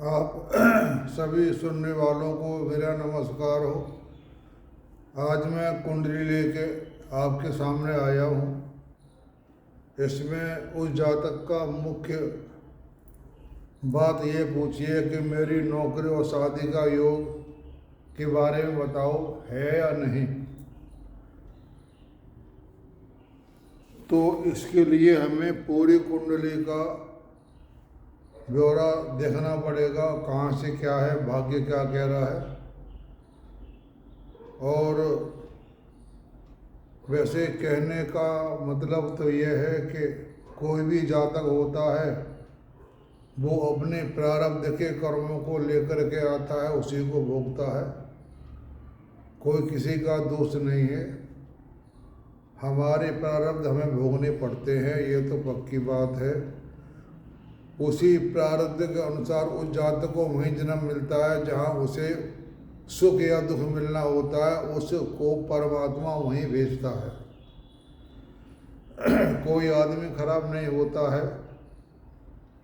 आप सभी सुनने वालों को मेरा नमस्कार हो। आज मैं कुंडली लेके आपके सामने आया हूँ। इसमें उस जातक का मुख्य बात ये पूछिए कि मेरी नौकरी और शादी का योग के बारे में बताओ, है या नहीं। तो इसके लिए हमें पूरी कुंडली का ब्यौरा देखना पड़ेगा, कहाँ से क्या है, भाग्य क्या कह रहा है। और वैसे कहने का मतलब तो ये है कि कोई भी जातक होता है वो अपने प्रारब्ध के कर्मों को लेकर के आता है, उसी को भोगता है। कोई किसी का दोष नहीं है। हमारे प्रारब्ध हमें भोगने पड़ते हैं, ये तो पक्की बात है। उसी प्रारब्ध के अनुसार उस जातक को वहीं जन्म मिलता है जहाँ उसे सुख या दुख मिलना होता है, उसको परमात्मा वहीं भेजता है। कोई आदमी खराब नहीं होता है।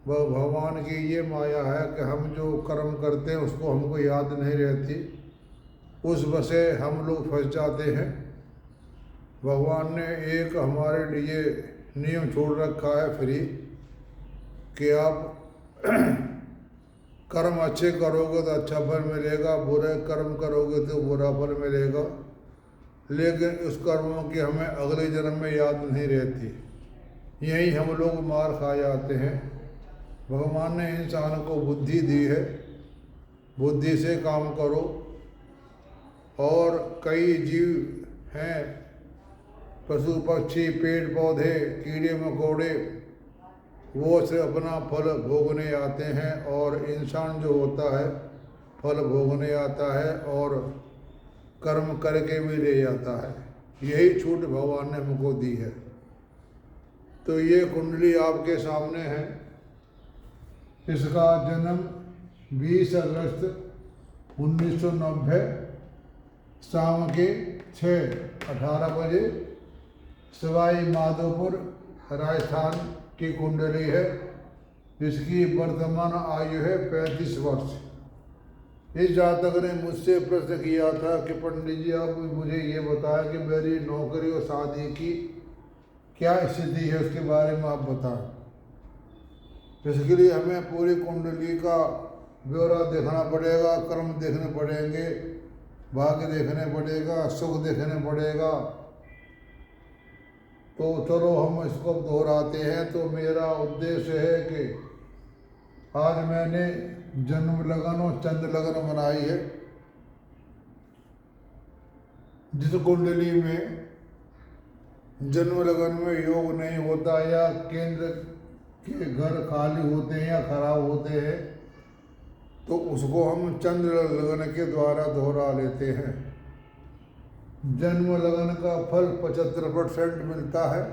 वह भगवान की ये माया है कि हम जो कर्म करते हैं उसको हमको याद नहीं रहती, उस वजह हम लोग फंस जाते हैं। भगवान ने एक हमारे लिए नियम छोड़ रखा है फ्री कि आप कर्म अच्छे करोगे तो अच्छा फल मिलेगा, बुरे कर्म करोगे तो बुरा फल मिलेगा। लेकिन उस कर्मों की हमें अगले जन्म में याद नहीं रहती, यही हम लोग मार खा जाते हैं। भगवान ने इंसान को बुद्धि दी है, बुद्धि से काम करो। और कई जीव हैं, पशु पक्षी पेड़ पौधे कीड़े मकोड़े, वो से अपना फल भोगने आते हैं और इंसान जो होता है फल भोगने आता है और कर्म करके भी ले जाता है। यही छूट भगवान ने हमको दी है। तो ये कुंडली आपके सामने है। इसका जन्म 20 अगस्त 1990 शाम के 6:18 बजे सवाई माधोपुर राजस्थान की कुंडली है। इसकी वर्तमान आयु है 35 वर्ष। इस जातक ने मुझसे प्रश्न किया था कि पंडित जी आप मुझे ये बताएं कि मेरी नौकरी और शादी की क्या स्थिति है, उसके बारे में आप बताएं। इसके लिए हमें पूरी कुंडली का ब्यौरा देखना पड़ेगा, कर्म देखने पड़ेंगे, भाग्य देखने पड़ेगा, सुख देखने पड़ेगा। तो चलो हम इसको दोहराते हैं। तो मेरा उद्देश्य है कि आज मैंने जन्म लगन और चंद्र लगन बनाई है। जिस कुंडली में जन्म लगन में योग नहीं होता या केंद्र के घर खाली होते हैं या खराब होते हैं, तो उसको हम चंद्र लगन के द्वारा दोहरा लेते हैं। जन्म लगन का फल 75% मिलता है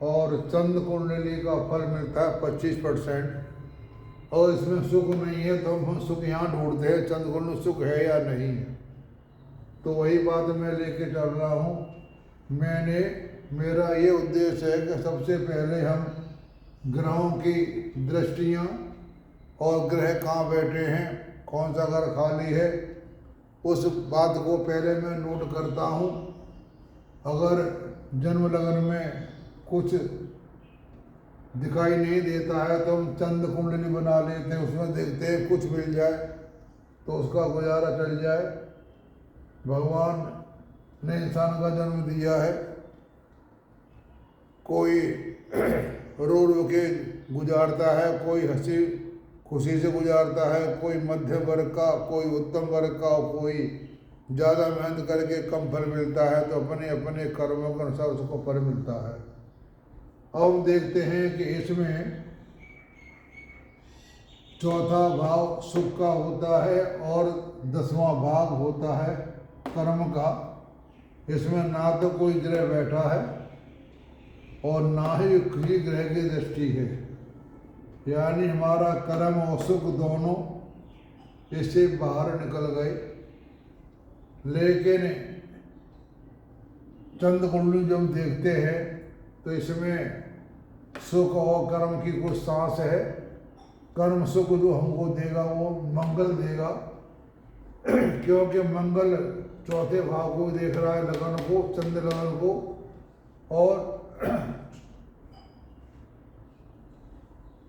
और चंद्र कुंडली का फल मिलता है 25%। और इसमें सुख नहीं है तो हम सुख यहाँ ढूंढते हैं, चंद्र कुंडली सुख है या नहीं है। तो वही बात मैं लेके चल रहा हूँ। मेरा ये उद्देश्य है कि सबसे पहले हम ग्रहों की दृष्टियाँ और ग्रह कहाँ बैठे हैं, कौन सा घर खाली है, उस बात को पहले मैं नोट करता हूँ। अगर जन्म लगन में कुछ दिखाई नहीं देता है तो हम चंद्र कुंडली बना लेते हैं, उसमें देखते हैं कुछ मिल जाए तो उसका गुजारा चल जाए। भगवान ने इंसान का जन्म दिया है, कोई रो रो के गुजारता है, कोई हंसी खुशी से गुजारता है, कोई मध्यम वर्ग का, कोई उत्तम वर्ग का, कोई ज़्यादा मेहनत करके कम फल मिलता है। तो अपने अपने कर्मों के अनुसार उसको फल मिलता है। अब हम देखते हैं कि इसमें चौथा भाव सुख का होता है और 10वां भाग होता है कर्म का। इसमें ना तो कोई ग्रह बैठा है और ना ही किसी ग्रह की दृष्टि है, यानी हमारा कर्म और सुख दोनों इससे बाहर निकल गए। लेकिन चंद्र कुंडली जब हम देखते हैं तो इसमें सुख और कर्म की कुछ सांस है। कर्म सुख जो हमको देगा वो मंगल देगा, क्योंकि मंगल चौथे भाव को देख रहा है, लगन को, चंद्र लगन को, और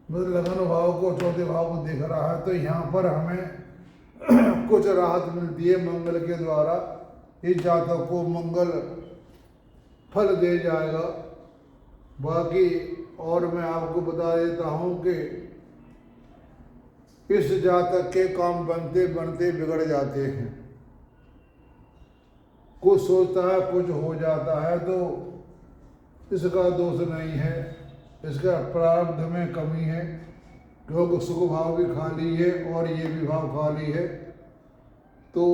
मतलब लगन भाव को, चौथे भाव को देख रहा है। तो यहाँ पर हमें कुछ राहत मिलती है मंगल के द्वारा। इस जातक को मंगल फल दे जाएगा। बाकी और मैं आपको बता देता हूँ कि इस जातक के काम बनते बनते बिगड़ जाते हैं। कुछ सोचता है कुछ हो जाता है, तो इसका दोष नहीं है, इसका प्रारब्ध में कमी है, क्योंकि सुख भाव भी खाली है और ये भी भाव खाली है। तो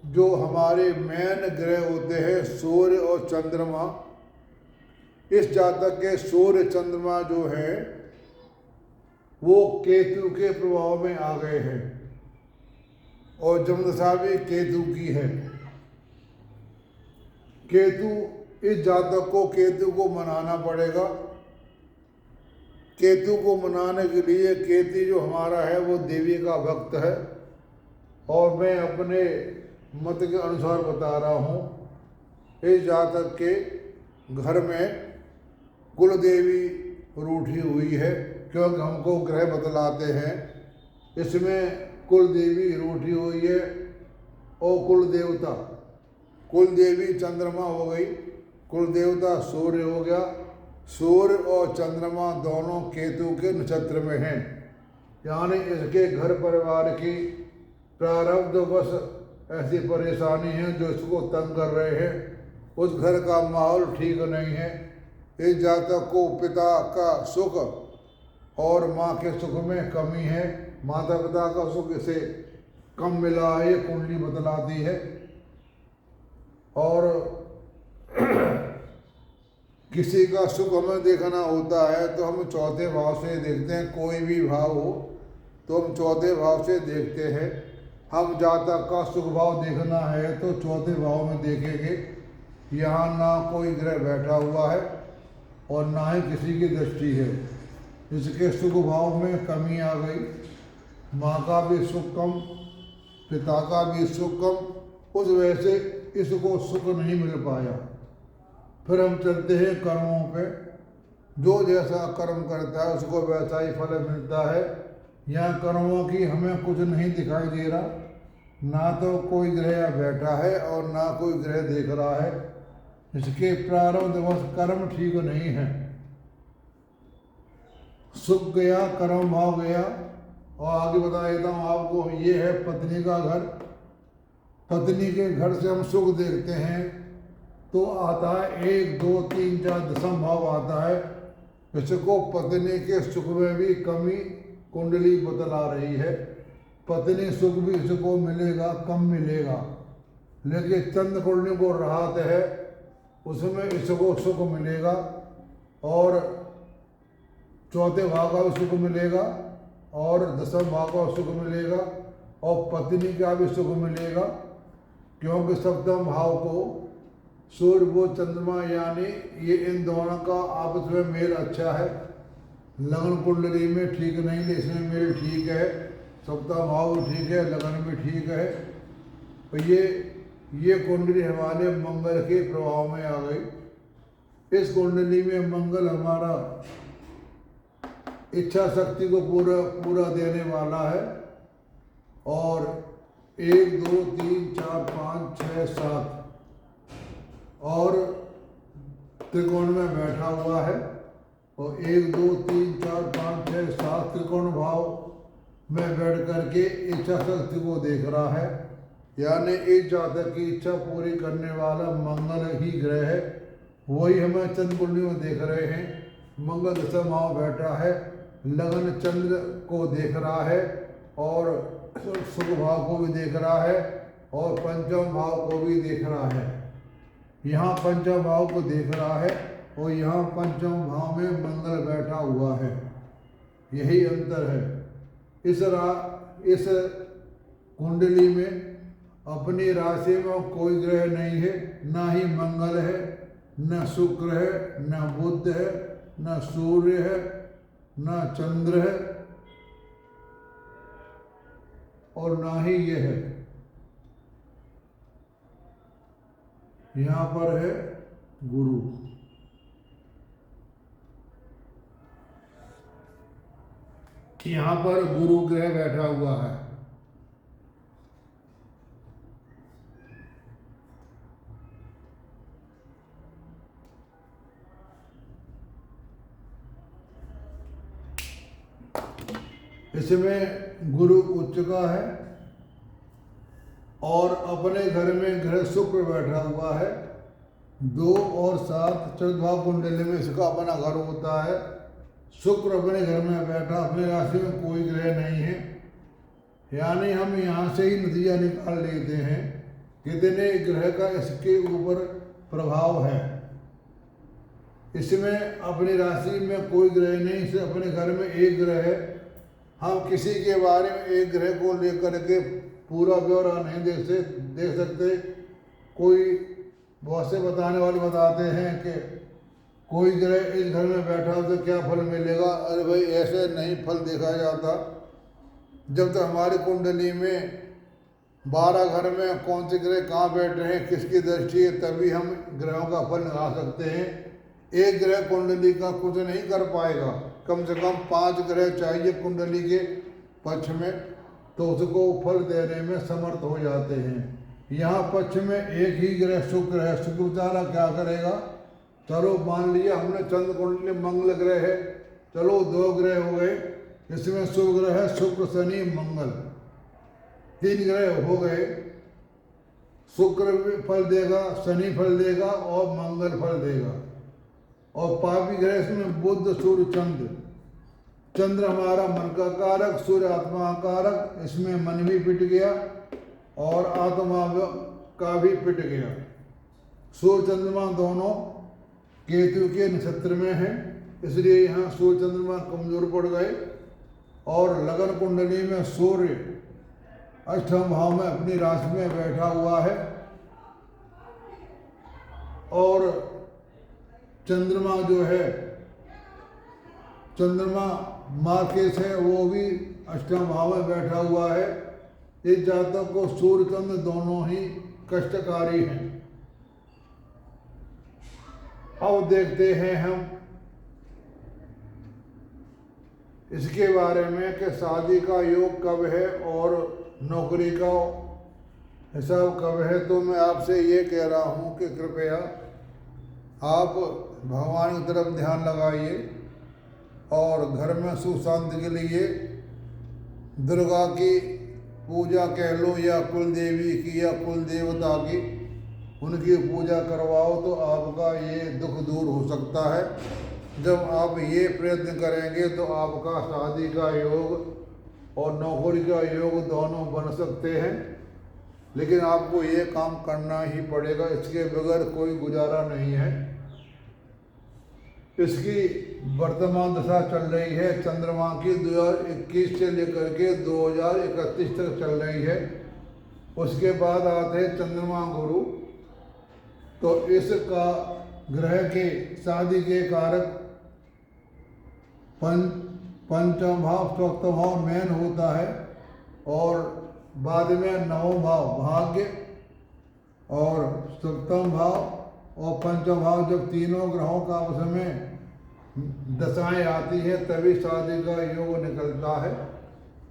जो हमारे मेन ग्रह होते हैं सूर्य और चंद्रमा, इस जातक के सूर्य चंद्रमा जो है वो केतु के प्रभाव में आ गए हैं, और जन्मदशा भी केतु की है। केतु, इस जातक को केतु को मनाना पड़ेगा। केतु को मनाने के लिए, केतु जो हमारा है वो देवी का भक्त है, और मैं अपने मत के अनुसार बता रहा हूँ। इस जातक के घर में कुल देवी रूठी हुई है, क्योंकि हमको ग्रह बतलाते हैं, इसमें कुल देवी रूठी हुई है, और कुल देवता, कुल देवी चंद्रमा हो गई, कुल देवता सूर्य हो गया। सूर्य और चंद्रमा दोनों केतु के नक्षत्र में हैं, यानी इसके घर परिवार की प्रारब्धवश ऐसी परेशानी है जो इसको तंग कर रहे हैं। उस घर का माहौल ठीक नहीं है। इस जातक को पिता का सुख और माँ के सुख में कमी है। माता पिता का सुख इसे कम मिला है, ये कुंडली बतलाती है। और किसी का सुख हमें देखना होता है तो हम चौथे भाव से देखते हैं। कोई भी भाव हो तो हम चौथे भाव से देखते हैं। हम जातक का सुख भाव देखना है तो चौथे भाव में देखेंगे। यहाँ ना कोई ग्रह बैठा हुआ है और ना ही किसी की दृष्टि है। इसके सुख भाव में कमी आ गई। माँ का भी सुख कम, पिता का भी सुख कम, उस वजह से इसको सुख नहीं मिल पाया। फिर हम चलते हैं कर्मों पे। जो जैसा कर्म करता है उसको वैसा ही फल मिलता है। यहाँ कर्मों की हमें कुछ नहीं दिखाई दे रहा, ना तो कोई ग्रह बैठा है और ना कोई ग्रह देख रहा है। इसके प्रारब्धवश कर्म ठीक नहीं है। सुख गया, कर्म भाव गया। और आगे बता देता हूँ आपको, ये है पत्नी का घर। पत्नी के घर से हम सुख देखते हैं तो आता है 1, 2, 3, 4 दशम भाव आता है। इसको पत्नी के सुख में भी कमी कुंडली बतला रही है। पत्नी सुख भी इसको मिलेगा, कम मिलेगा, लेकिन चंद्र कुंडली को राहत है, उसमें इसको सुख मिलेगा और चौथे भाव का भी सुख मिलेगा और दसम भाव का सुख मिलेगा और पत्नी का भी सुख मिलेगा। क्योंकि सप्तम भाव को सूर्य वो चंद्रमा, यानी ये इन दोनों का आपस में मेल अच्छा है। लगन कुंडली में ठीक नहीं है, इसमें मेल ठीक है। सप्तम भाव ठीक है, लगन भी ठीक है। तो ये कुंडली हमारे मंगल के प्रभाव में आ गई। इस कुंडली में मंगल हमारा इच्छा शक्ति को पूरा देने वाला है। और 1, 2, 3, 4, 5, 6, 7 और त्रिकोण में बैठा हुआ है। और 1, 2, 3, 4, 5, 6, 7 त्रिकोण भाव में बैठ करके इच्छा शक्ति को देख रहा है। यानी इस जातक की इच्छा पूरी करने वाला मंगल ही ग्रह है। वही हमें चंद्र कुंडली में देख रहे हैं। मंगल दशम भाव बैठा है, लगन चंद्र को देख रहा है और सुख भाव को भी देख रहा है और पंचम भाव को भी देख रहा है। यहाँ पंचम भाव को देख रहा है और यहाँ पंचम भाव में मंगल बैठा हुआ है। यही अंतर है। इस कुंडली में अपनी राशि में कोई ग्रह नहीं है, ना ही मंगल है, न शुक्र है, न बुध है, न सूर्य है, न चंद्र है। और ना ही ये है। यहाँ पर है गुरु। यहाँ पर गुरु ग्रह बैठा हुआ है। इसमें गुरु उच्च का है और अपने घर में ग्रह शुक्र बैठा हुआ है। 2 और 7 चतुर्भाव कुंडली में इसका अपना घर होता है। शुक्र अपने घर में बैठा, अपने राशि में कोई ग्रह नहीं है। यानी हम यहाँ से ही नतीजा निकाल लेते हैं कितने ग्रह का इसके ऊपर प्रभाव है। इसमें अपनी राशि में कोई ग्रह नहीं, इसे अपने घर में एक ग्रह है। हम किसी के बारे में एक ग्रह को लेकर के पूरा ब्यौरा नहीं देख सकते। कोई बहुत से बताने वाले बताते हैं कि कोई ग्रह इस घर में बैठा हो तो क्या फल मिलेगा। अरे भाई, ऐसे नहीं फल देखा जाता। जब तक हमारी कुंडली में 12 घर में कौन से ग्रह कहाँ बैठे हैं, किसकी दृष्टि है, तभी हम ग्रहों का फल निकाल सकते हैं। एक ग्रह कुंडली का कुछ नहीं कर पाएगा। कम से कम 5 ग्रह चाहिए कुंडली के पक्ष में, तो उसको फल देने में समर्थ हो जाते हैं। यहाँ पक्ष में एक ही ग्रह शुक्र है। शुक्र बेचारा क्या करेगा। चलो मान लिया हमने चंद्र कुंडली में मंगल ग्रह है, चलो 2 ग्रह हो गए। इसमें शुभ ग्रह है शुक्र शनि मंगल, 3 ग्रह हो गए। शुक्र भी फल देगा, शनि फल देगा और मंगल फल देगा। और पापी ग्रह इसमें बुध सूर्य चंद्र। चंद्र हमारा मन का कारक, सूर्य आत्मा कारक। इसमें मन भी पिट गया और आत्मा का भी पिट गया। सूर्य चंद्रमा दोनों केतु के नक्षत्र में हैं, इसलिए यहाँ सूर्य चंद्रमा कमजोर पड़ गए। और लगन कुंडली में सूर्य 8वें भाव में अपनी राशि में बैठा हुआ है और चंद्रमा जो है, चंद्रमा मार्केश है, वो भी 8वें भाव में बैठा हुआ है। इस जातक को सूर्य चंद्र दोनों ही कष्टकारी हैं। अब देखते हैं हम इसके बारे में कि शादी का योग कब है और नौकरी का हिसाब कब है। तो मैं आपसे ये कह रहा हूँ कि कृपया आप भगवान की तरफ ध्यान लगाइए और घर में सुख शांति के लिए दुर्गा की पूजा कह लो या कुल देवी की या कुल देवता की, उनकी पूजा करवाओ तो आपका ये दुख दूर हो सकता है। जब आप ये प्रयत्न करेंगे तो आपका शादी का योग और नौकरी का योग दोनों बन सकते हैं। लेकिन आपको ये काम करना ही पड़ेगा, इसके बगैर कोई गुजारा नहीं है। इसकी वर्तमान दशा चल रही है चंद्रमा की 2021 से लेकर के 2031 तक चल रही है। उसके बाद आते हैं चंद्रमा गुरु। तो इसका ग्रह के शादी के कारक पंचम भाव 4वां भाव मेन होता है और बाद में 9वां भाव भाग्य और 7वां भाव और 5वां भाव। जब तीनों ग्रहों का आपस में दशाएं आती है तभी शादी का योग निकलता है।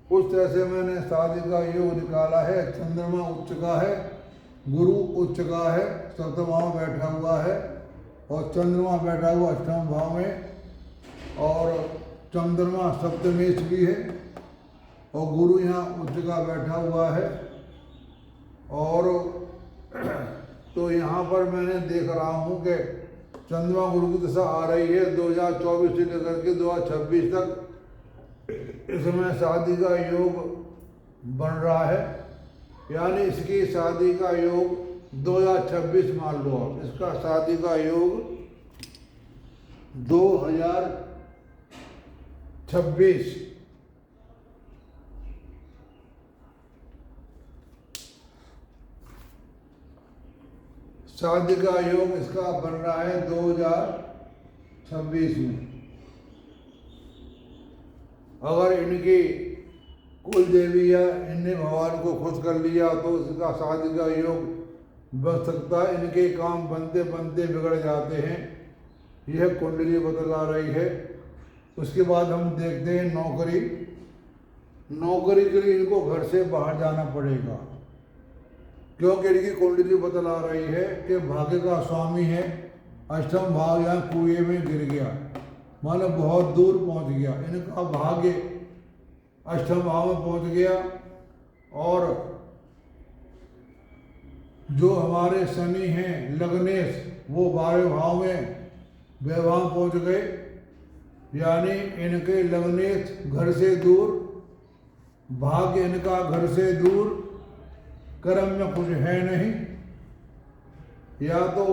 उस तरह से मैंने शादी का योग निकाला है। चंद्रमा उच्च का है, गुरु उच्च का है, 7वां भाव बैठा हुआ है और चंद्रमा बैठा हुआ 8वें भाव में और चंद्रमा सप्तमेश भी है और गुरु यहाँ उच्च का बैठा हुआ है। और तो यहाँ पर मैंने देख रहा हूँ कि चंद्रमा गुरु की दशा आ रही है 2024 से लेकर के 2026 तक। इसमें शादी का योग बन रहा है, यानी इसकी शादी का योग 2026 मान लो आप। इसका शादी का योग 2026 शादी का योग इसका बन रहा है 2026 में। अगर इनकी कुल देवी या इनने भगवान को खुश कर लिया तो उसका शादी का योग बन सकता है। इनके काम बनते बनते बिगड़ जाते हैं। यह कुंडली बतला रही है। उसके बाद हम देखते हैं नौकरी। नौकरी के लिए इनको घर से बाहर जाना पड़ेगा, क्योंकि इनकी कुंडली बतला रही है कि भाग्य का स्वामी है अष्टम भाव यहाँ कुएं में गिर गया, मानो बहुत दूर पहुँच गया। इनका भाग्य अष्टम भाव में पहुँच गया और जो हमारे शनि हैं लग्नेश वो 12वें भाव में वैवाह पहुँच गए, यानी इनके लग्नेश घर से दूर, भाग्य इनका घर से दूर, कर्म में कुछ है नहीं। या तो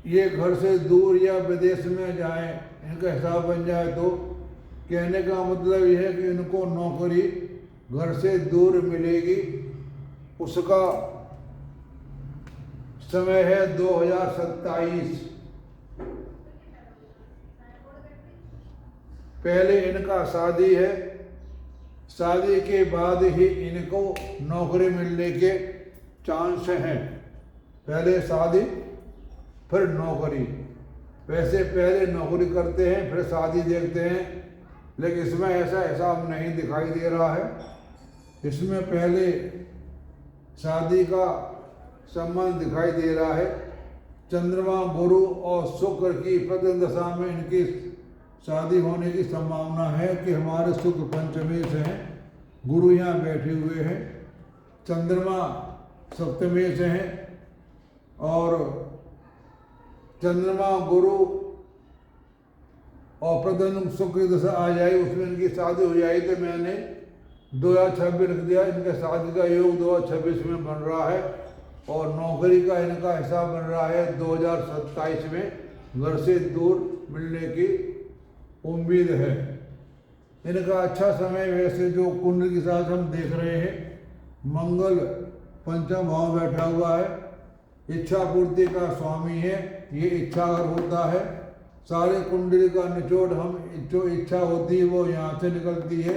ये घर से दूर या विदेश में जाए, इनका हिसाब बन जाए तो कहने का मतलब यह है कि इनको नौकरी घर से दूर मिलेगी। उसका समय है 2027। पहले इनका शादी है, शादी के बाद ही इनको नौकरी मिलने के चांस हैं। पहले शादी फिर नौकरी। वैसे पहले नौकरी करते हैं फिर शादी देखते हैं, लेकिन इसमें ऐसा हिसाब नहीं दिखाई दे रहा है। इसमें पहले शादी का संबंध दिखाई दे रहा है। चंद्रमा गुरु और शुक्र की प्रथम दशा में इनकी शादी होने की संभावना है कि हमारे शुक्र पंचमी से हैं, गुरु यहाँ बैठे हुए हैं, चंद्रमा सप्तमी से हैं और चंद्रमा गुरु और प्रथम शुक्र दशा आ जाए उसमें इनकी शादी हो जाए। तो मैंने 2026 रख दिया। इनके शादी का योग 2026 में बन रहा है और नौकरी का इनका हिसाब बन रहा है 2027 में। घर से दूर मिलने की उम्मीद है। इनका अच्छा समय वैसे जो कुंडली के साथ हम देख रहे हैं, मंगल पंचम भाव बैठा हुआ है, इच्छा पूर्ति का स्वामी है। ये इच्छा अगर होता है, सारे कुंडली का निचोड़ हम जो इच्छा होती है वो यहाँ से निकलती है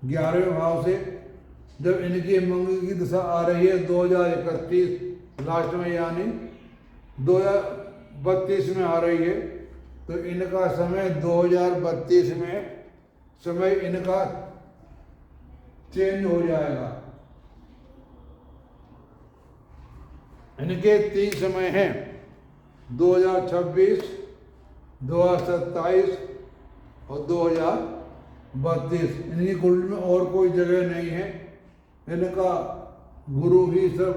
11वें भाव से। जब इनकी मंगल की दशा आ रही है 2031 लास्ट में, यानी 2032 में आ रही है, तो इनका समय 2032 में समय इनका चेंज हो जाएगा। इनके 3 समय हैं 2026, 2027 और 2032। इनकी कुंडली में और कोई जगह नहीं है। इनका गुरु ही सब,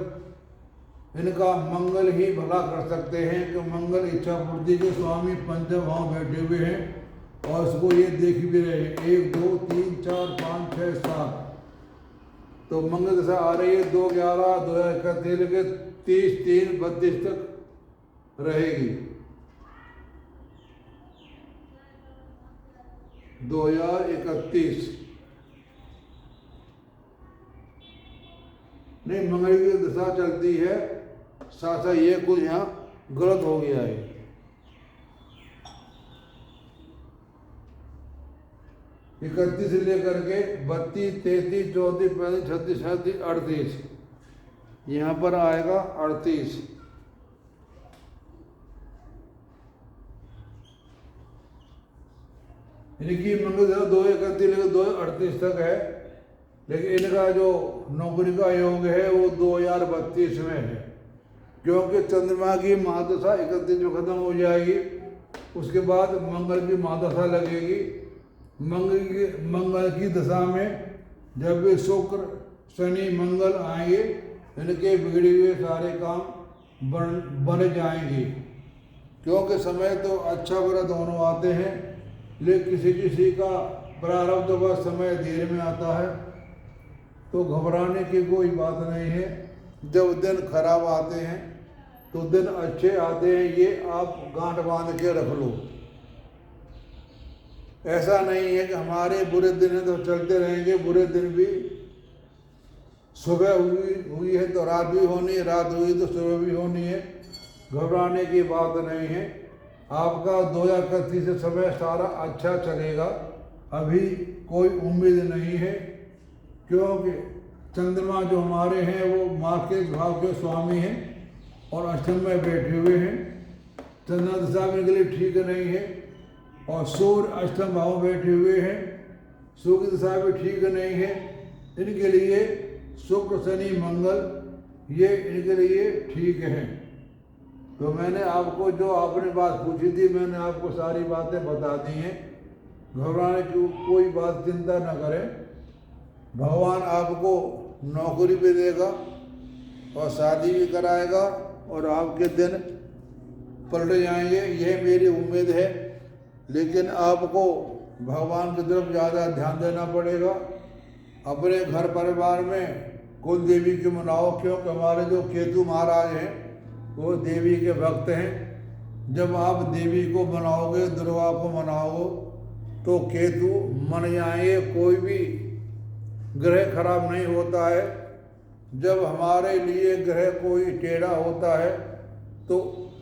इनका मंगल ही भला कर सकते हैं कि मंगल इच्छा पूर्ति के स्वामी पंचम भाव बैठे हुए हैं और इसको ये देख भी रहे हैं 1 2 3 4 5 6 7। तो मंगल दशा आ रही है 2/11/2031 के 30/3/32 तक रहेगी। 2031 नहीं, मंगल की दशा चलती है साथ साथ। ये कुछ यहाँ गलत हो गया है। इकतीस से लेकर के 32, 33, 34, 35, 36, 37, 38, यहाँ पर आएगा 38। इनकी मंगल 2/31 लेकर 2/38 तक है, लेकिन इनका जो नौकरी का योग है वो 2032 में है, क्योंकि चंद्रमा की महादशा 31 में खत्म हो जाएगी। उसके बाद मंगल की महादशा लगेगी। मंगल की दशा में जब भी शुक्र शनि मंगल आएंगे, इनके बिगड़े हुए सारे काम बन जाएंगे। क्योंकि समय तो अच्छा बुरा दोनों आते हैं, लेकिन किसी किसी का प्रारब्ध व समय देर में आता है, तो घबराने की कोई बात नहीं है। जब दिन खराब आते हैं तो दिन अच्छे आते हैं, ये आप गांठ बांध के रख लो। ऐसा नहीं है कि हमारे बुरे दिन हैं तो चलते रहेंगे। बुरे दिन भी सुबह हुई है तो रात भी होनी है, रात हुई तो सुबह भी होनी है। घबराने की बात नहीं है। आपका 2031 से समय सारा अच्छा चलेगा। अभी कोई उम्मीद नहीं है क्योंकि चंद्रमा जो हमारे हैं वो मार्केज भाव के स्वामी हैं और अष्टम में बैठे हुए हैं। चंद्रमा दशा में इनके लिए ठीक नहीं है। और सूर्य अष्टम भाव में बैठे हुए हैं, सूर्य की दशा भी ठीक नहीं है। इनके लिए शुक्र शनि मंगल ये इनके लिए ठीक है। तो मैंने आपको जो आपने बात पूछी थी मैंने आपको सारी बातें बता दी हैं। घबराने की कोई बात चिंता न करें। भगवान आपको नौकरी भी देगा और शादी भी कराएगा और आपके दिन पलट जाएंगे, यह मेरी उम्मीद है। लेकिन आपको भगवान की तरफ ज़्यादा ध्यान देना पड़ेगा। अपने घर परिवार में कुल देवी की मनाओ, क्योंकि हमारे जो केतु महाराज हैं वो देवी के भक्त हैं। जब आप देवी को मनाओगे, दुर्गा को मनाओगे तो केतु मन जाएंगे। कोई भी ग्रह खराब नहीं होता है। जब हमारे लिए ग्रह कोई टेढ़ा होता है तो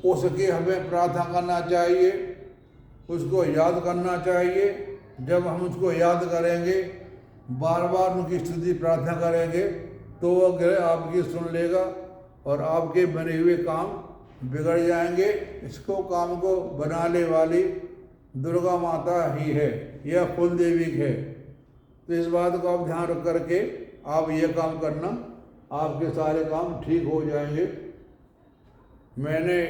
उसकी हमें प्रार्थना करना चाहिए, उसको याद करना चाहिए। जब हम उसको याद करेंगे, बार बार उनकी स्तुति प्रार्थना करेंगे तो वह ग्रह आपकी सुन लेगा और आपके बने हुए काम बिगड़ जाएंगे। इसको काम को बनाने वाली दुर्गा माता ही है, यह कुल देवी है। तो इस बात को आप ध्यान रख करके आप ये काम करना, आपके सारे काम ठीक हो जाएंगे। मैंने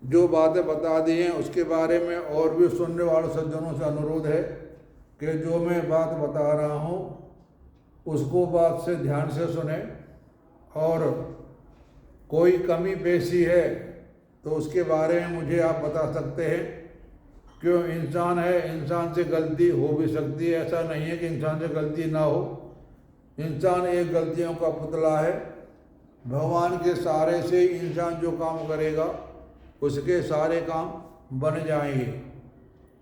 जो बातें बता दी हैं उसके बारे में और भी सुनने वाले सज्जनों से अनुरोध है कि जो मैं बात बता रहा हूँ उसको बात से ध्यान से सुने, और कोई कमी पेशी है तो उसके बारे में मुझे आप बता सकते हैं। क्यों, इंसान है, इंसान से गलती हो भी सकती है। ऐसा नहीं है कि इंसान से गलती ना हो। इंसान एक गलतियों का पुतला है। भगवान के सहारे से इंसान जो काम करेगा उसके सारे काम बन जाएंगे।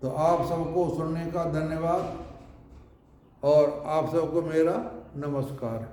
तो आप सबको सुनने का धन्यवाद और आप सबको मेरा नमस्कार।